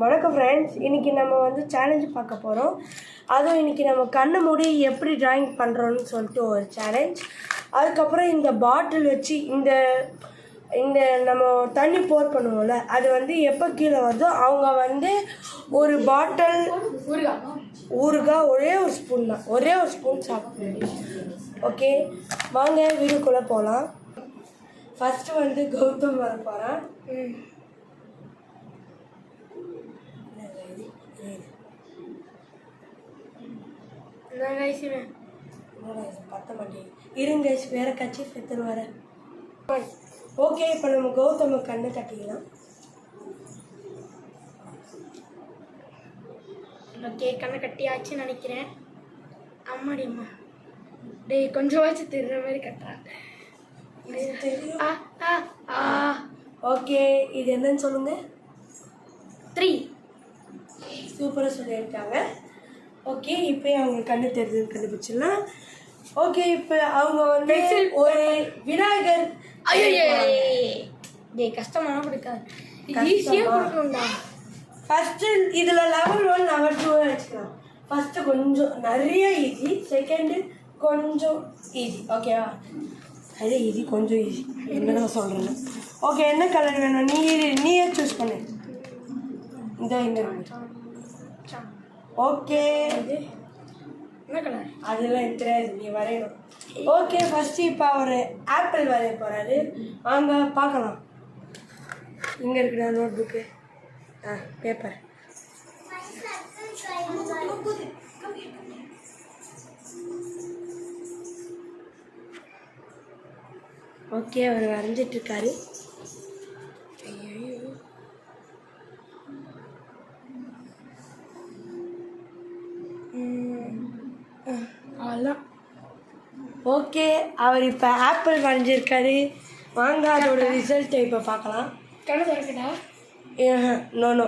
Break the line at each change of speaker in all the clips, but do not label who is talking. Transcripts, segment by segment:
வணக்கம் ஃப்ரெண்ட்ஸ், இன்றைக்கி நம்ம வந்து சேலஞ்சு பார்க்க போகிறோம். அதுவும் இன்றைக்கி நம்ம கண்ணை மூடி எப்படி ட்ராயிங் பண்ணுறோன்னு சொல்லிட்டு ஒரு சேலஞ்ச். அதுக்கப்புறம் இந்த பாட்டில் வச்சு இந்த நம்ம தண்ணி போர் பண்ணுவோம்ல, அது வந்து எப்போ கீழே வருதோ அவங்க வந்து ஒரு பாட்டில் ஊறுகாய் ஒரே ஒரு ஸ்பூன் சாப்பிடணும். ஓகே, வாங்க வீடுக்குள்ளே போகலாம். ஃபஸ்ட்டு வந்து கௌதம் வர போகிறான். பத்த மாட்டேன் இருங்க, வேற கட்சி செத்துன்னு வர. ஓகே, இப்போ நம்ம கௌதம கண்ணை கட்டிக்கலாம்.
ஓகே, கண்ணை கட்டியாச்சுன்னு நினைக்கிறேன். அம்மாடி அம்மா, டேய் கொஞ்சம் வச்சு தெரியுற மாதிரி கட்டா.
ஓகே, இது என்னன்னு சொல்லுங்க.
3
சூப்பராக சொல்லியிருக்காங்க. ஓகே, இப்போ அவங்க கண்ணு தெரிஞ்சு கண்டுபிடிச்சிடலாம். ஓகே, இப்போ அவங்க வந்து ஒரு விநாயகர்.
டே கஷ்டமான கொடுக்காது, ஈஸியாக கொடுக்கணும்டா.
ஃபஸ்ட்டு இதில் லெவல் 1 லெவல் 2 வச்சுக்கலாம். ஃபஸ்ட்டு கொஞ்சம் நிறைய ஈஸி, செகண்டு கொஞ்சம் ஈஸி. ஓகேவா? அது ஈஸி, கொஞ்சம் ஈஸி, என்னதான் சொல்கிறேன். ஓகே, என்ன கலர் வேணும் நீயே சூஸ் பண்ணு. இந்த ஓகே,
என்ன கலர்
அதெல்லாம் எனக்கு தெரியாது, நீ வரையணும். ஓகே, ஃபஸ்ட்டு இப்போ அவர் ஆப்பிள் வரைய போகிறாரு. வாங்க பார்க்கலாம். இங்கே இருக்குடா நோட் புக்கு, பேப்பர். ஓகே, அவர் வரைஞ்சிட்ருக்காரு. ஓகே, அவர் இப்போ ஆப்பிள் வரைஞ்சிருக்காரு. வாங்க அதோட ரிசல்ட்டை இப்போ பார்க்கலாம்.
கண்ணு திறக்கடா.
நோ.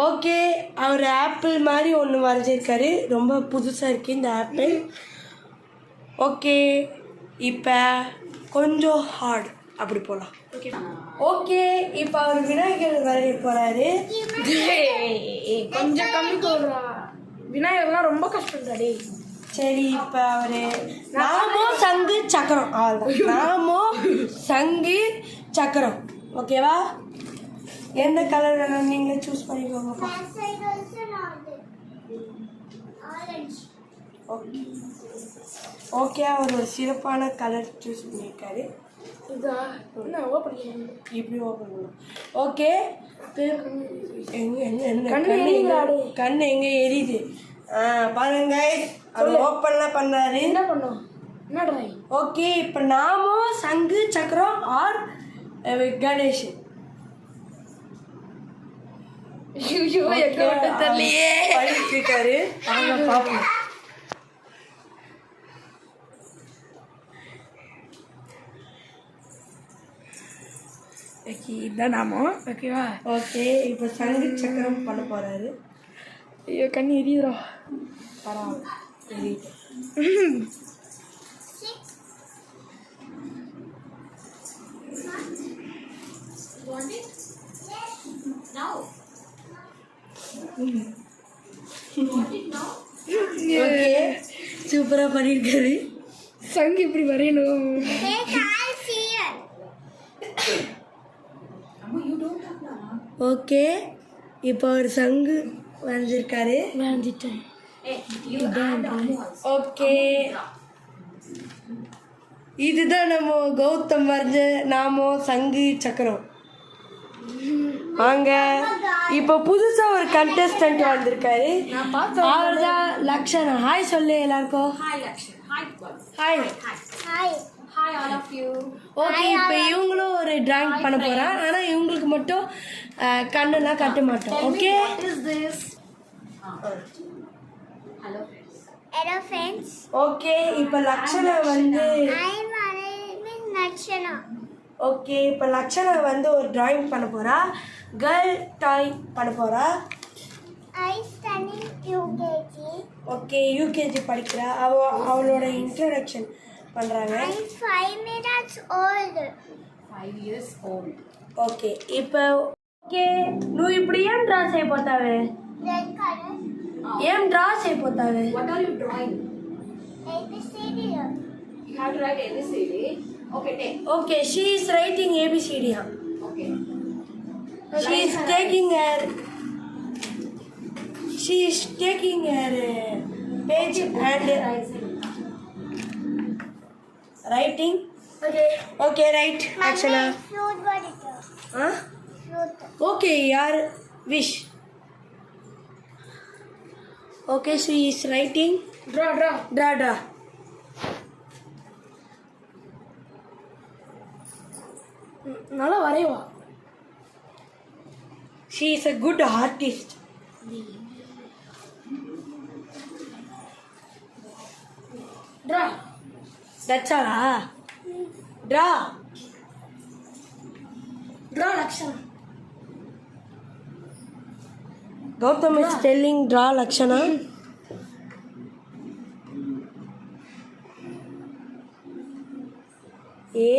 ஓகே, அவர் ஆப்பிள் மாதிரி ஒன்று வரைஞ்சிருக்காரு. ரொம்ப புதுசாக இருக்குது இந்த ஆப்பிள். ஓகே, இப்போ கொஞ்சம் ஹார்ட் அப்படி போகலாம். ஓகே, இப்போ அவர் விநாயகர் வரைய போகிறாரு.
கொஞ்சம் கம்மி போடுறா, விநாயகர்லாம் ரொம்ப கஷ்டம்டாடே.
சரி, இப்போ அவர் நாமோ சங்கு சக்கரம், அவ்வளோதான். நாமோ சங்கு சக்கரம். ஓகேவா? எந்த கலர் வேணும் நீங்களே சூஸ் பண்ணிக்கோங்க. ஓகே ஓகே, அவர் ஒரு சிறப்பான கலர் சூஸ் பண்ணியிருக்காரு. இப்படி ஓப்பன் பண்ணும். ஓகே, கண்ணு எங்கே எரியுது பாருங்க. அவர் ஓப்பன்லாம் பண்ணாரு.
என்ன பண்ணோம்? என்ன ட்ராயிங்?
ஓகே, இப்போ நாமோ சங்கு சக்கரம் ஆர் கணேஷ். இருக்காரு. அவங்க பார்ப்போம்.
இதுதான் நாமோ. ஓகேவா?
ஓகே, இப்போ சங்கு சக்கரம் பண்ண போறாரு.
ஐயோ, கண்ணு எரியுதுரா.
பரவாயில்ல, எரியுது. ஓகே, சூப்பராக பண்ணியிருக்காரு.
சங்கு இப்படி வரையணும்.
ஓகே, இப்போ ஒரு சங்கு வரைஞ்சிருக்காரு.
வரைஞ்சிட்டேன்.
ஓகே, இதுதான் நம்ம கௌதம் வரைஞ்ச நாமோ சங்கு சக்கரம். வாங்க, இப்போ புதுசாக ஒரு கண்டெஸ்டன்ட் வந்திருக்காரு. அவர் தான் லக்ஷனா. ஹாய் சொல்லு எல்லாருக்கும். ஹாய். ஓகே, இப்போ இவங்களும் ஒரு டிராயிங் பண்ண போகிறான். ஆனால் இவங்களுக்கு மட்டும் கண்ணெல்லாம் கட்ட மாட்டோம். Okay,
Hello friends.
ஓகே, இப்போ லக்ஷனா வந்து
Lakshana.
ஓகே, இப்போ லக்ஷனா வந்து ஒரு டிராயிங் பண்ண போகிறா. கேர்ள் டாய் பண்ண போகிறா.
I study UKG.
Okay, UKG படிக்கிறா. அவளோட இன்ட்ரடக்ஷன் பண்ணுறாங்க.
I'm 5 minutes old.
5 years old.
Okay ఇప్పుడు నువ్వు ఇప్పుడు ఏం డ్రా చేయబోతావే
Red color.
ఏం draw చేయబోతావే
What are you drawing?
ABCD.
You have to write ABCD. Okay, take.
Okay she is writing ABCD
Okay.
She is taking her page and writing okay right action
Fruit butter. Fruit.
Okay యార్ wish okay she is writing
draw
draw
நல்லா வரைவா.
She is a good artist.
Draw
That's all. Draw.
Lakshan.
Gautam is telling draw Lakshana. A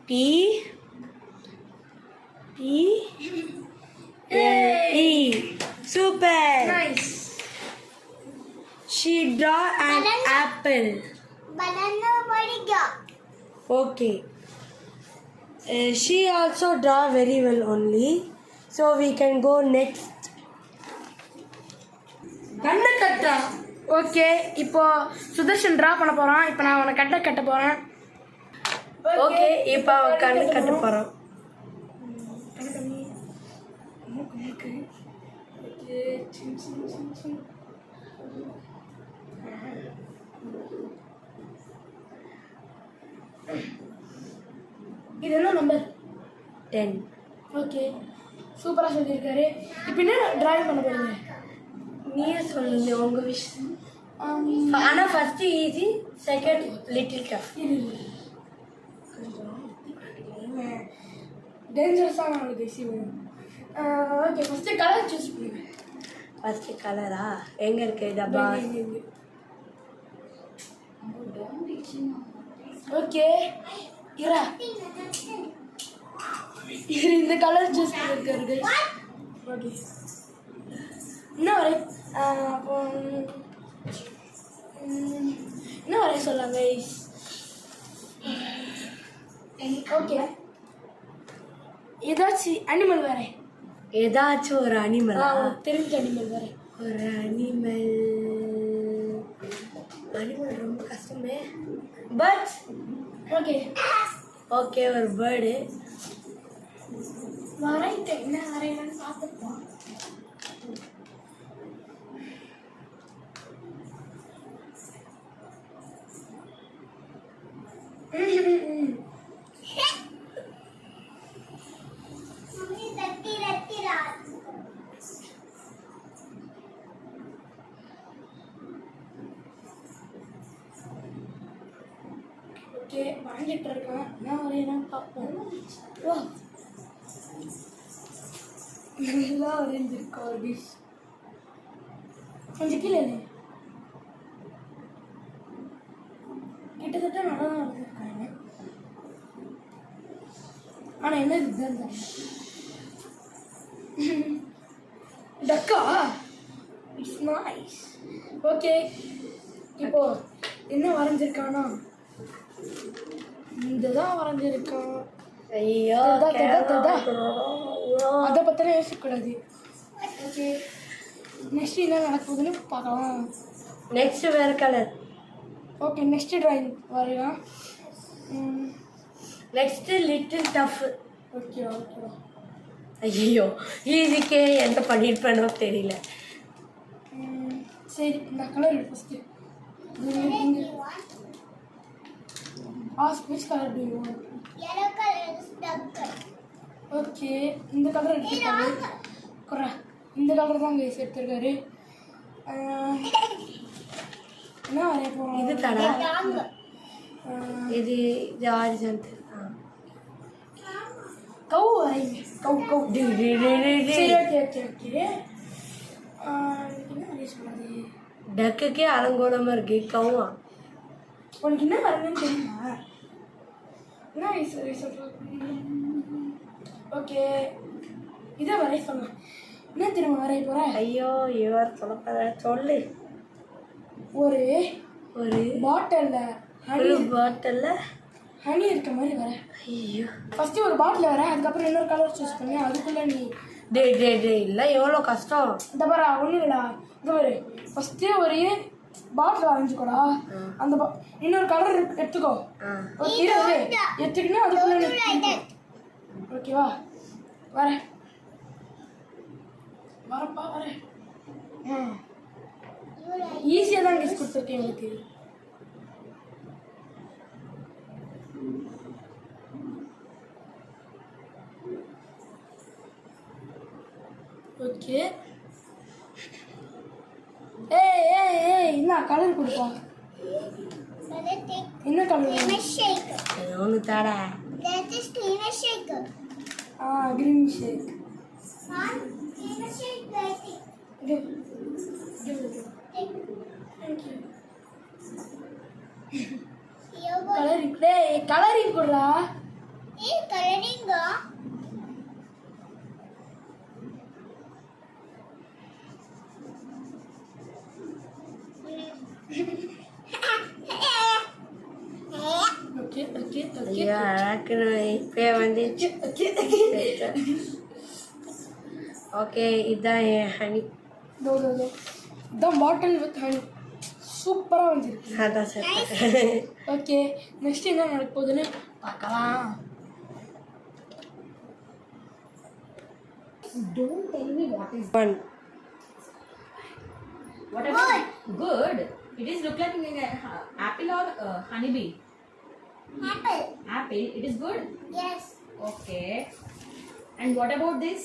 P E. Super.
Nice.
She draw an apple.
Banana body.
Okay. She also draw very well only. So we can go next.
கண்ணு கட்டா. Okay, இப்போ Sudarshan draw பண்ண போறான். இப்போ நான் அவனை கட்ட போறேன்.
Okay இப்போ அவன் கண்ணு கட்ட போகிறான்.
இது என்ன நம்பர்?
10.
ஓகே, சூப்பராக சொல்லியிருக்காரு. இப்போ என்ன டிராயிங் பண்ண போறீங்க?
நீயே சொல்லுங்க உங்கள் விஷ். ஆனால் first easy, second little tough.
டேஞ்சரஸான அவளுக்கு விஷயம். ஓகே, ஃபஸ்ட்டு கலர் சூஸ் பண்ணுங்க.
ஃபஸ்ட்டு கலரா எங்கே இருக்கு டப்பா?
ஓகே, இரா இந்த கலர் சூஸ் பண்ணிருக்காரு. ஓகே, என்ன வரை அப்போ என்ன வரைய சொல்லாங்க? ஓகே, ஏதாச்சும் அனிமல் வேற.
ஏதாச்சும் ஒரு அனிமலா?
தெரிஞ்ச அனிமல் வேற.
ஒரு அனிமல் ரொம்ப கஷ்டமே. பேர்ட்ஸ்.
ஓகே
ஓகே ஒரு பேர்டு.
வரைட்டு என்ன வரையலான்னு பார்த்துப்போம். ஓகே, வாங்கிட்டு இருக்கேன். என்ன வரையலான்னு பார்ப்போம். வா, நல்லா வரைஞ்சிருக்கா ஒரு டிஷ். கொஞ்சம் கீழே இல்லை, கிட்டத்தட்ட நல்லா தான் வரைஞ்சிருக்காங்க. ஆனால் என்ன இதுதான் தெரியல. டக்கா, இட்ஸ் நைஸ். ஓகே, இப்போ என்ன வரைஞ்சிருக்கானா இதுதான் வரைஞ்சிருக்கான்.
ஐயோ
அதை பற்றின யோசிக்கக்கூடாது. ஓகே, நெக்ஸ்ட் என்ன நடக்குதுன்னு பார்க்கலாம்.
நெக்ஸ்ட் வேறு கலர்.
ஓகே, நெக்ஸ்ட் ட்ராயிங் வரையலாம்.
Next little tough.
ஓகே ஓகேவா.
ஐயோ இதுக்கே எந்த பண்ணியிருப்பேனோ தெரியல.
சரி, இந்த colour first. Ask which colour to you want?
Yellow color is darker.
Okay, இந்த கலர் எடுத்துருக்காரு. குறா, இந்த கலர் தான் கைஸ் எடுத்துருக்காரு. என்ன வரைய போகிறோம்?
இது தடா.
Longer.
இது ஆரிஜன்.
கவு வரைங்க. கவு. சரி, ஓகே ஓகே ஓகே. என்ன வரைய சொல்கிறது?
டக்குக்கே அலங்கோலமாக இருக்கு. கவுவா
உனக்கு என்ன வரணும்னு தெரியுமா? என்ன சரி சொல்கிறேன். ஓகே, இதை வரைய சொன்னேன். என்ன திரும்ப வரைய போகிறேன்?
ஐயோ இவர் சொல்ல சொல்லு.
ஒரு
ஒரு
பாட்டிலில்
ஒரு பாட்டில்
ஹனி இருக்க மாதிரி வரேன்.
ஐயோ
ஃபஸ்ட்டு ஒரு பாட்டில் வரேன், அதுக்கப்புறம் இன்னொரு கலர் சூஸ் பண்ணி அதுக்குள்ளே நீ
டே இல்லை எவ்வளோ கஷ்டம்.
இந்த பாரு ஒன்றும் இல்லைடா, இந்த பாரு ஃபஸ்ட்டே ஒரு பாட்டில் வரைஞ்சிக்கோடா. அந்த இன்னொரு கலர் எடுத்துக்கோ. எடுத்துக்கினா அதுக்குள்ளே ஓகேவா? வரேன் வரப்பா வரேன். ஈஸியாக தான் கெஸ் கொடுத்துருக்கேன் எனக்கு. ஓகே ஏய் என்ன கலர் கொடுப்பா? என்ன கலர்?
ஒன்று தாடா.
That is creamer shake.
Green shake.
Creamer shake, I think.
Give it. Thank you.
Here go.
Colouring கொடுறா.
Hey, coloring go.
ஓகே
ஐயோ அழகுன்னு இப்போ வந்துச்சு. ஓகே இதுதான் என் ஹனி.
தோ இதான் பாட்டில் வித் ஹனி. சூப்பராக வந்துருக்கு.
அதான் சார்.
ஓகே நெக்ஸ்ட் என்ன நடக்க போகுதுன்னு பார்க்கலாம்.
Don't tell me what is
one.
whatever. Good. It is look like apple or honeybee.
Apple.
Apple. It is good.
Yes.
Okay. And what about this?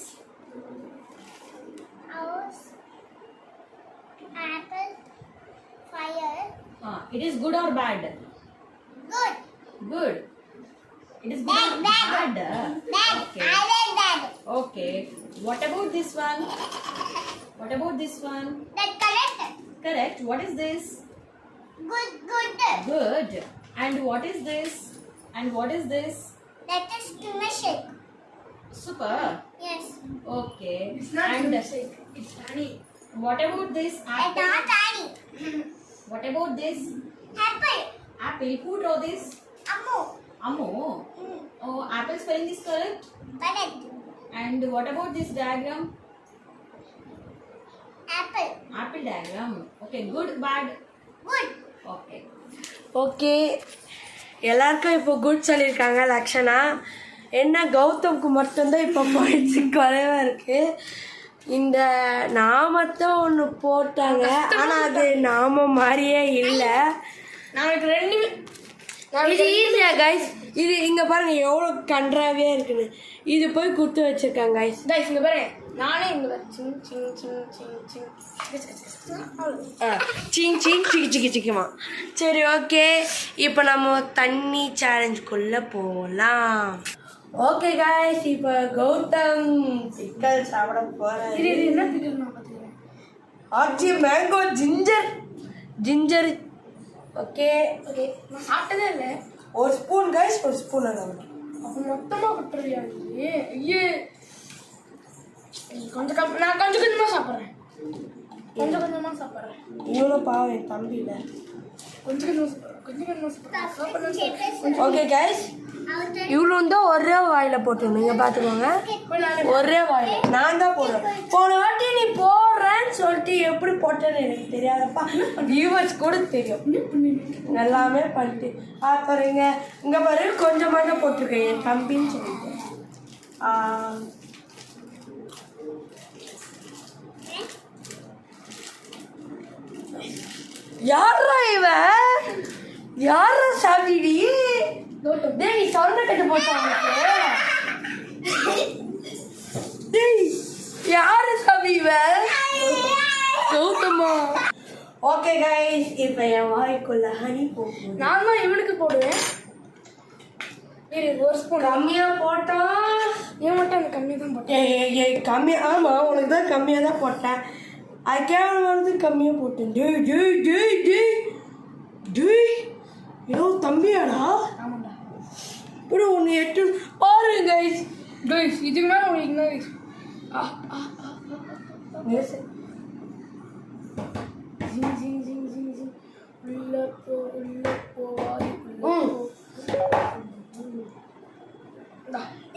House. Apple. Fire.
It is good or bad?
Good.
Good. It is good
Bad,
or
bad.
bad?
Bad.
Okay.
I like that.
Okay. What about this one? What about this one?
That correct.
Correct. What is this?
Good.
Good. And what is this? And what is this?
That is creamer shake.
Super.
Yes.
Okay.
It's not
And
cream shake. It's honey.
what about this
And
apple?
not honey.
What about this
Apple.
apple? Who draw this?
Ammo.
Ammo. Oh, apple spelling is correct.
Correct.
And what about this diagram?
Apple.
Apple diagram. Okay. Good. Bad.
Good.
Okay.
Okay எல்லாருக்கும் இப்போ good சொல்லியிருக்காங்க லக்ஷனா. என்ன கௌதம்க்கு மட்டும்தான் இப்போ points குறைவாக இருக்குது. இந்த நாமத்தை ஒன்று போட்டாங்க, ஆனால் அது நாம மாதிரியே இல்லை.
நாளைக்கு ரெண்டுமே
இது ஈஸியா கைஸ். இது இங்கே பாருங்கள் எவ்வளோ கன்றாவே இருக்குன்னு. இது போய் குத்து வச்சுருக்காங்க கைஸ்.
கைஸ் இங்கே பாரு, நானே இங்கே பாரு சிங் சிங் சிங் சிங் சிங்
சிங் சிங் சிக்கி சிக்கி சிக்கிமா. சரி ஓகே, இப்போ நம்ம தண்ணி சேலஞ்சுக்குள்ளே போகலாம். ஓகே கைஸ், இப்போ கௌதம் பிக்கல் சாப்பிட போகிறேன்.
இது என்ன பிக்கல் நான் பார்த்துக்கிறேன்.
ஆச்சி மேங்கோ ஜிஞ்சர். ஓகே
ஓகே நான் சாப்பிட்டதே இல்லை.
ஒரு ஸ்பூன் கைஸ், ஒரு ஸ்பூன் அளவு.
அப்போ மொத்தமாக கொட்டுறியா நீ? ஐயே நான் கொஞ்சம் கொஞ்சமாக சாப்பிட்றேன்.
இவ்வளோ பாவம் என் தம்பி இல்லை.
கொஞ்சம் சாப்பிட்றேன்.
ஓகே கைஸ், இவ்வளோ தான் ஒரே வாயில் போட்டுருணும். நீங்கள் பார்த்துக்கோங்க, ஒரே வாயில் நான் தான் போடுறேன். போன வாட்டி நீ போடுறேன்னு சொல்லிட்டு எப்படி போட்டேன்னு எனக்கு தெரியாதப்பா, வியூவர்ஸ் கூட தெரியும். எல்லாமே பண்ணிட்டு பாருங்க. இங்கே பாரு கொஞ்சமாக தான் போட்டிருக்கேன் என் தம்பின்னு சொல்லிட்டு. யாரா இவன்? யாரா சாப்பிடி? டேய் சவுண்ட கட்டு போட்டாங்க. டேய் யாரு சாப்பிடி இவன்? கௌதமா. ஓகே கைஸ், இப்போ என் வாய்க்குள்ள ஹனி போகும்.
நான் தான் இவனுக்கு போடுவேன். ஒரு ஸ்பூன்
கம்மியாக போட்டா
ஏன் மட்டும் எனக்கு கம்மியாக தான் போட்டேன்.
ஏய் கம்மியாக, ஆமாம் உனக்கு தான் கம்மியாக தான் போட்டேன். அது கேவலம் வந்து கம்மியாக போட்டேன். டேய் டேய் டேய் டேய் டேய் ஏதோ தம்பியாடா.
ஆமாண்டா.
இப்படி ஒன்று எட்டு பாருங்க கைஸ்.
கைஸ் இதுக்கு மேலே உங்களுக்கு என்ன கைஸ்
நியூஸ்
உள்ள போ வாய்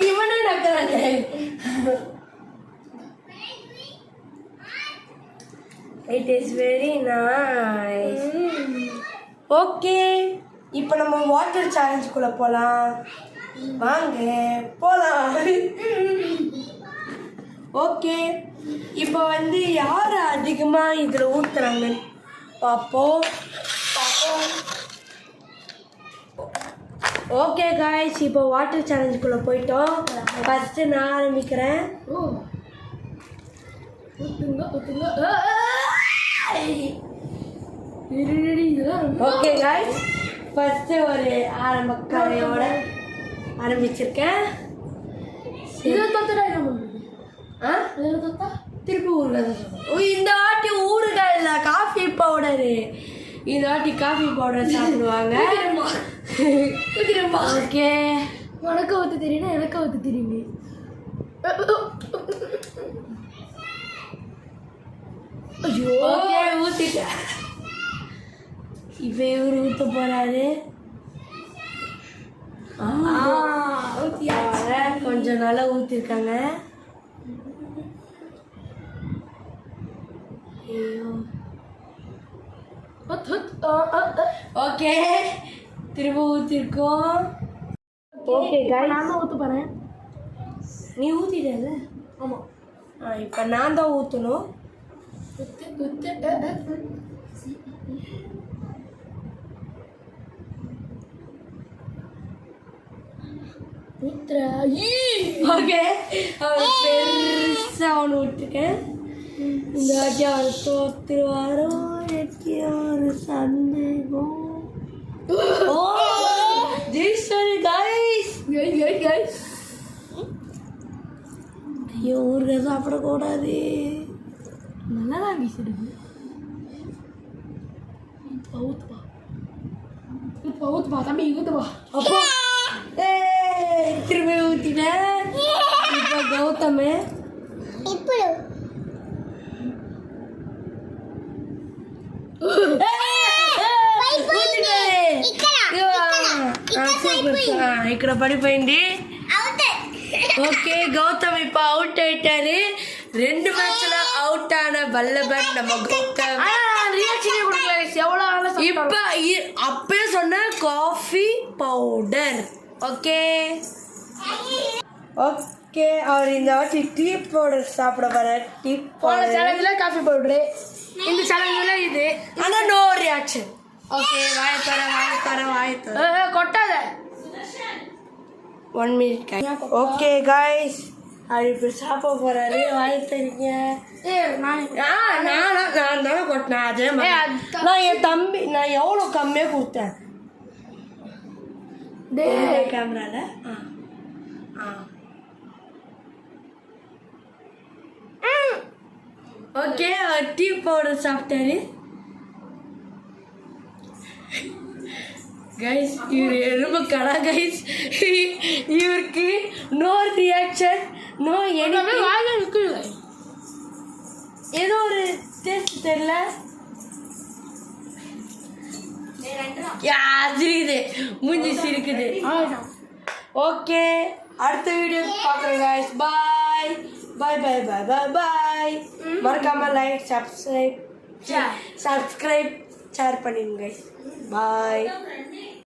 இவனே நக்கறானே. It is very nice. Okay, இப்போ நம்ம வாட்டர் சேலஞ்சுக்குள்ள போலாம். வாங்க போலாம். ஓகே, இப்போ வந்து யார் அதிகமாக இதில் ஊற்றுறாங்கன்னு பார்ப்போம். ஓகே காய்ஸ், இப்போ வாட்டர் சேலஞ்சுக்குள்ளே போயிட்டோம். ஃபஸ்ட்டு நான் ஆரம்பிக்கிறேன். ஓகே காய்ஸ், ஃபஸ்ட்டு ஒரு ஆரம்ப கதையோட ஆரம்பிச்சிருக்கேன். திருப்பி ஊறுகாய் தான். இந்த வாட்டி ஊறுகாய் இல்லை, காஃபி பவுடரு. இந்த வாட்டி காஃபி பவுடர் சாப்பிடுவாங்க. ஓகே,
உனக்கு ஊற்ற தெரியும்னா எனக்கு ஊற்ற தெரியுங்க. ஐயோ,
ஓகே ஊற்றிட்டேன். இப்போ இவர் ஊற்ற போகிறாரு. கொஞ்சம் நல்லா ஊற்றிருக்காங்க. ஓகே, திரும்ப ஊற்றிருக்கோம். ஓகே காய்ஸ்,
நான் தான் ஊற்ற போகிறேன்.
நீ ஊற்றிட்டல?
ஆமாம்.
இப்போ நான் தான் ஊற்றணும். ஓகே, அவர் பெருசாக ஒன்று விட்டுருக்கேன். இந்த வாட்டி அவர் தோத்துருவாரோ எனக்கு ஒரு சந்தேகம். ஓ ஜெயிச்சாரு காய்ஸ். ஐயோ, ஊறுகாய் சாப்பிடக்கூடாது.
நல்லா தான் வீசிடுது. ஊத்துப்பா தம்பி, ஊத்துப்பா.
அப்போ திரும்ப ஊற்றினேன். இப்போ கௌதமே
ఇప్పుడు
ఇక్కడ పడిపోయింది.
అవుట్.
ఓకే, గౌతమ్ இப்போ அவுட் ஆயிட்டாரு. 2 மேட்ச்ல அவுட் ஆன வல்லபன் நம்ம கௌதம்.
ரியாக்ஷனே கொடுக்கல. எவ்வளோ
இப்போ அப்பயே சொன்ன காஃபி பவுடர். ஓகே ஓகே, அவர் இந்த வாட்டி டீ பவுடர் சாப்பிட போற. டீ பவுடர்
சேலஞ்சில் காஃபி பவுடரு, இந்த சேலஞ்சில் இது.
ஆனால் நோ ரியாக்ஷன். ஓகே, வாயத்தர
கொட்டாத.
1 மினிட். ஓகே காய்ஸ், அவர் இப்போ சாப்பிட போறாரு. வாயத்தரிங்க. நான் தானே கொட்டினேன். அதே மாதிரி நான் என் தம்பி நான் எவ்வளோ கம்மியாக கொடுத்தேன் கேமரால. ஓகே, அவர் டீ பவுடர் சாப்பிட்டாரு. கைஸ், இவர் எறும்பு கடா கைஸ். இவருக்கு நோ ரியாக்ஷன், நோ எனி. ஏதோ ஒரு டேஸ்ட் தெரியல. சிரிக்குது, மூஞ்சி சிரிக்குது. ஓகே, அடுத்த வீடியோ பார்க்குறேன் கைஸ். பாய் பாய் பாய் பாய் பாய் பாய். மறக்காம லைக், சப்ஸ்கிரைப் ஷேர் பண்ணிடுங்க கைஸ். பாய்.